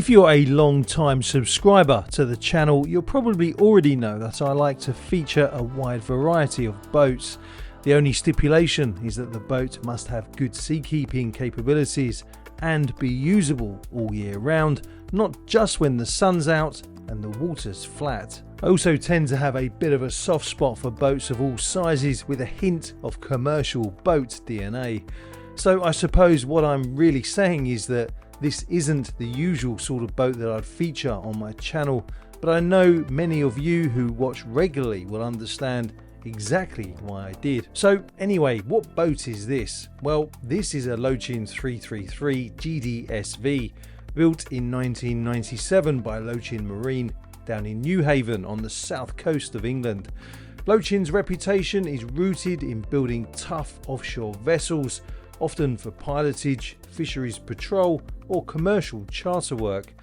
If you're a long-time subscriber to the channel, you'll probably already know that I like to feature a wide variety of boats. The only stipulation is that the boat must have good seakeeping capabilities and be usable all year round, not just when the sun's out and the water's flat. I also tend to have a bit of a soft spot for boats of all sizes with a hint of commercial boat DNA. So I suppose what I'm really saying is that this isn't the usual sort of boat that I'd feature on my channel, but I know many of you who watch regularly will understand exactly why I did. So anyway, what boat is this? Well, this is a Lochin 333 GDSV, built in 1997 by Lochin Marine down in New Haven on the south coast of England. Lochin's reputation is rooted in building tough offshore vessels, often for pilotage, fisheries patrol or commercial charter work.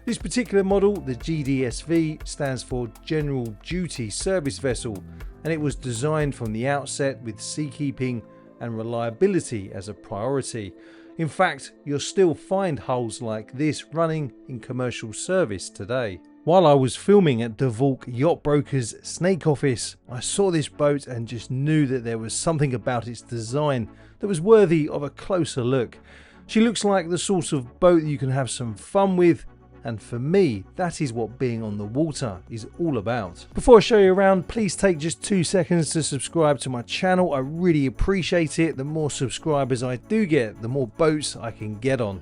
This particular model, the GDSV, stands for General Duty Service Vessel, and it was designed from the outset with seakeeping and reliability as a priority. In fact, you'll still find hulls like this running in commercial service today. While I was filming at DeValk Yacht Broker's Snake office, I saw this boat and just knew that there was something about its design that was worthy of a closer look. She looks like the sort of boat you can have some fun with, and for me, that is what being on the water is all about. Before I show you around, please take just 2 seconds to subscribe to my channel. I really appreciate it. The more subscribers I do get, the more boats I can get on.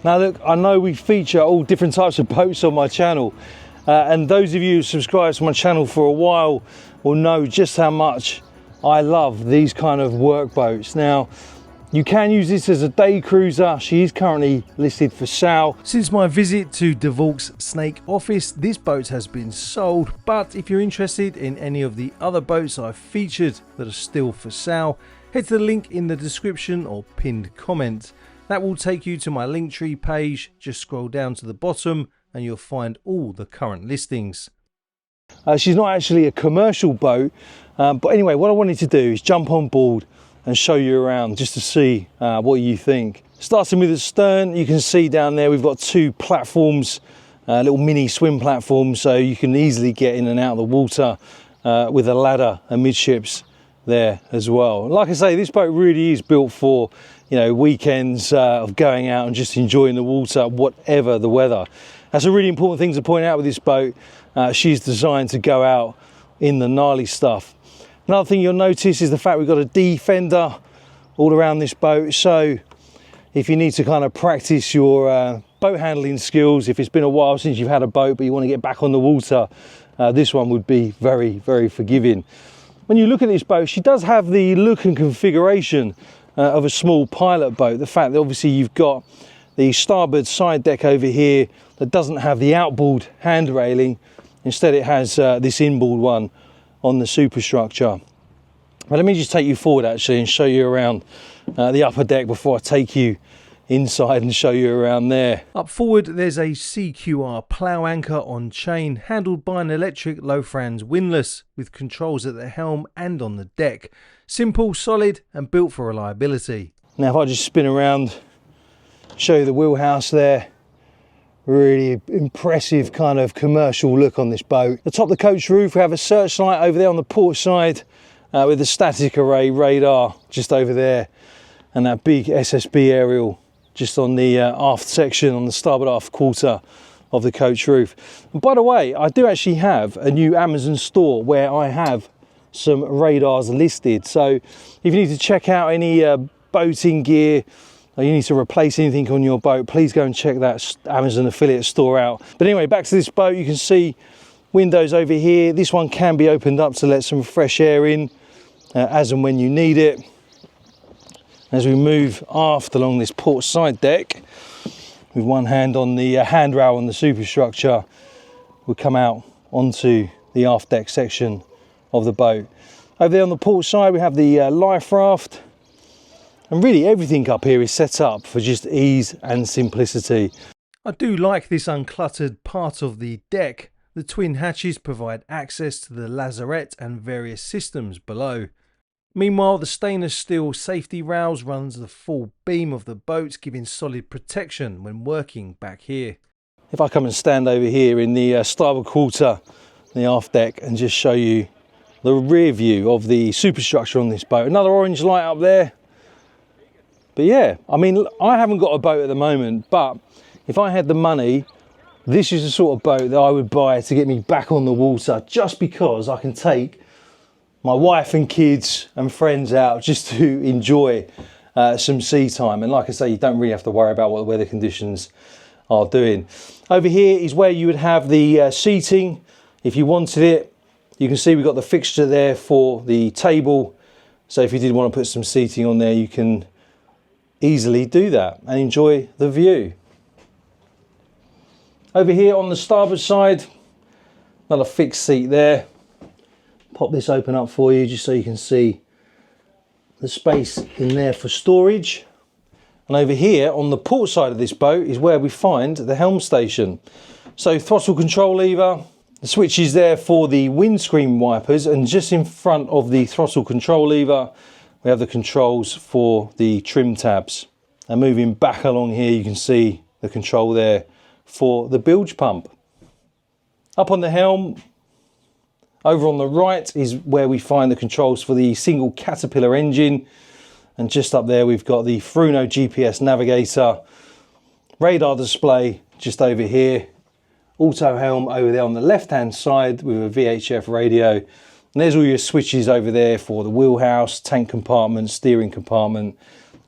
Now look, I know we feature all different types of boats on my channel, and those of you who subscribe to my channel for a while will know just how much I love these kind of workboats. Now, you can use this as a day cruiser. She is currently listed for sale. Since my visit to DeValk's Snake office, this boat has been sold, but if you're interested in any of the other boats I've featured that are still for sale, head to the link in the description or pinned comment. That will take you to my Linktree page. Just scroll down to the bottom and you'll find all the current listings. She's not actually a commercial boat, but anyway, what I wanted to do is jump on board and show you around just to see what you think. Starting with the stern, you can see down there we've got 2 platforms, little mini swim platforms, so you can easily get in and out of the water with a ladder amidships there as well. Like I say, this boat really is built for, you know, weekends of going out and just enjoying the water, whatever the weather. That's a really important thing to point out with this boat. She's designed to go out in the gnarly stuff. Another thing you'll notice is the fact we've got a D-fender all around this boat. So if you need to kind of practice your boat handling skills, if it's been a while since you've had a boat but you want to get back on the water, this one would be very, very forgiving. When you look at this boat, she does have the look and configuration of a small pilot boat. The fact that obviously you've got the starboard side deck over here that doesn't have the outboard hand railing. Instead it has this inboard one on the superstructure. But let me just take you forward actually and show you around the upper deck before I take you inside and show you around there. Up forward there's a CQR plough anchor on chain handled by an electric low-frans windlass with controls at the helm and on the deck. Simple, solid and built for reliability. Now if I just spin around, show you the wheelhouse there. Really impressive kind of commercial look on this boat. The top of the coach roof we have a searchlight over there on the port side with the static array radar just over there, and that big SSB aerial just on the aft section on the starboard aft quarter of the coach roof. And by the way, I do actually have a new Amazon store where I have some radars listed. So if you need to check out any boating gear, or you need to replace anything on your boat, please go and check that Amazon affiliate store out. But anyway, back to this boat, you can see windows over here. This one can be opened up to let some fresh air in as and when you need it. As we move aft along this port side deck, with one hand on the handrail on the superstructure, we'll come out onto the aft deck section of the boat. Over there on the port side we have the life raft, and really everything up here is set up for just ease and simplicity. I do like this uncluttered part of the deck. The twin hatches provide access to the lazarette and various systems below. Meanwhile, the stainless steel safety rails runs the full beam of the boat, giving solid protection when working back here. If I come and stand over here in the starboard quarter, the aft deck, and just show you the rear view of the superstructure on this boat. Another orange light up there. But yeah, I mean, I haven't got a boat at the moment, but if I had the money, this is the sort of boat that I would buy to get me back on the water, just because I can take my wife and kids and friends out just to enjoy some sea time. And like I say, you don't really have to worry about what the weather conditions are doing. Over here is where you would have the seating if you wanted it. You can see we've got the fixture there for the table. So if you did want to put some seating on there, you can easily do that and enjoy the view. Over here on the starboard side, another fixed seat there. Pop this open up for you just so you can see the space in there for storage. And over here on the port side of this boat is where we find the helm station. So throttle control lever, the switch is there for the windscreen wipers, and just in front of the throttle control lever we have the controls for the trim tabs. And moving back along here you can see the control there for the bilge pump. Up on the helm, over on the right is where we find the controls for the single Caterpillar engine, and just up there we've got the Fruno GPS navigator, radar display just over here, auto helm over there on the left hand side with a VHF radio, and there's all your switches over there for the wheelhouse, tank compartment, steering compartment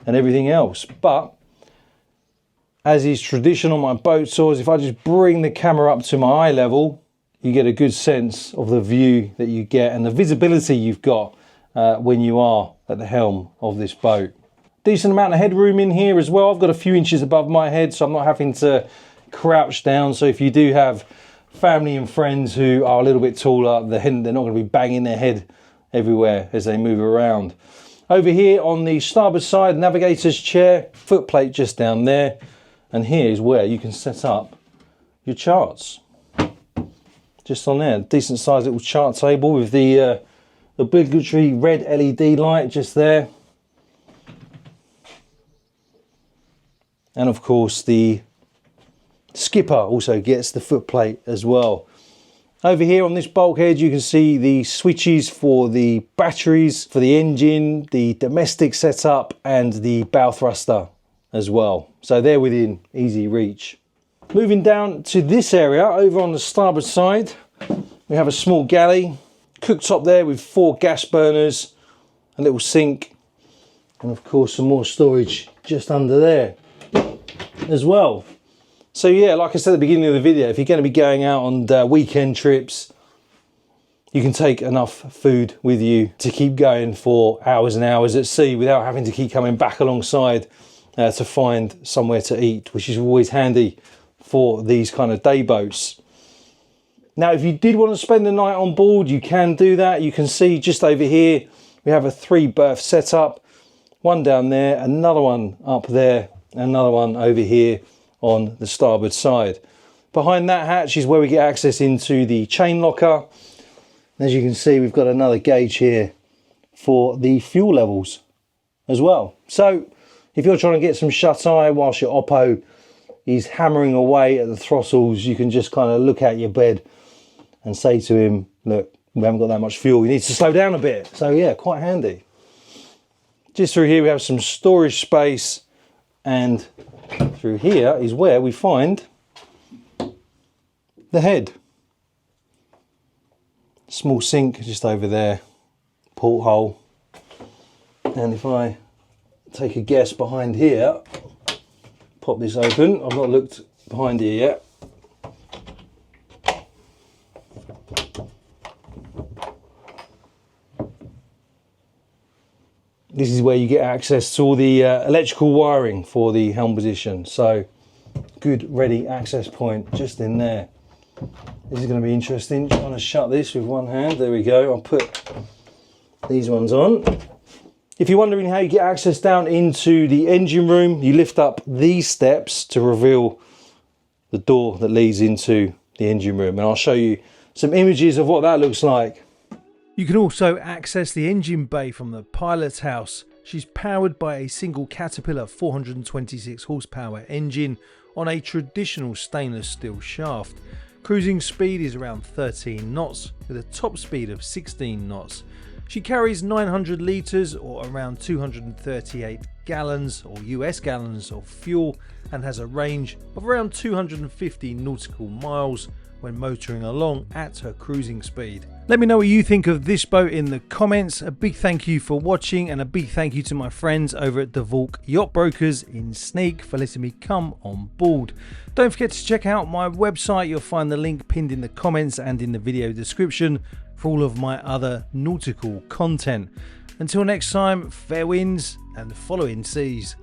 and everything else. But as is tradition on my boat tours, if I just bring the camera up to my eye level, you get a good sense of the view that you get and the visibility you've got when you are at the helm of this boat. Decent amount of headroom in here as well. I've got a few inches above my head, so I'm not having to crouch down. So if you do have family and friends who are a little bit taller, they're not going to be banging their head everywhere as they move around. Over here on the starboard side, navigator's chair, footplate just down there, and here is where you can set up your charts. Just on there, decent sized little chart table with the obligatory red LED light just there. And of course the skipper also gets the footplate as well. Over here on this bulkhead you can see the switches for the batteries, for the engine, the domestic setup and the bow thruster as well. So they're within easy reach. Moving down to this area, over on the starboard side, we have a small galley, cooktop there with 4 gas burners, a little sink, and of course some more storage just under there as well. So yeah, like I said at the beginning of the video, if you're going to be going out on weekend trips, you can take enough food with you to keep going for hours and hours at sea without having to keep coming back alongside to find somewhere to eat, which is always handy for these kind of day boats. Now if you did want to spend the night on board, you can do that. You can see just over here we have a 3-berth setup, one down there, another one up there, another one over here on the starboard side. Behind that hatch is where we get access into the chain locker. As you can see, we've got another gauge here for the fuel levels as well. So if you're trying to get some shut-eye whilst your Oppo is hammering away at the throttles, you can just kind of look at your bed and say to him, look, we haven't got that much fuel, you need to slow down a bit. So yeah, quite handy. Just through here we have some storage space, and through here is where we find the head. Small sink just over there, porthole. And if I take a guess behind here, pop this open. I've not looked behind here yet. This is where you get access to all the electrical wiring for the helm position. So good ready access point just in there. This is going to be interesting, trying to shut this with one hand. There we go. I'll put these ones on. If you're wondering how you get access down into the engine room, you lift up these steps to reveal the door that leads into the engine room, and I'll show you some images of what that looks like. You can also access the engine bay from the pilot's house. She's powered by a single Caterpillar 426 horsepower engine on a traditional stainless steel shaft. Cruising speed is around 13 knots with a top speed of 16 knots. She carries 900 litres or around 238 gallons or US gallons of fuel and has a range of around 250 nautical miles when motoring along at her cruising speed. Let me know what you think of this boat in the comments. A big thank you for watching, and a big thank you to my friends over at the Volk Yacht Brokers in Sneak for letting me come on board. Don't forget to check out my website. You'll find the link pinned in the comments and in the video description for all of my other nautical content. Until next time, fair winds and following seas.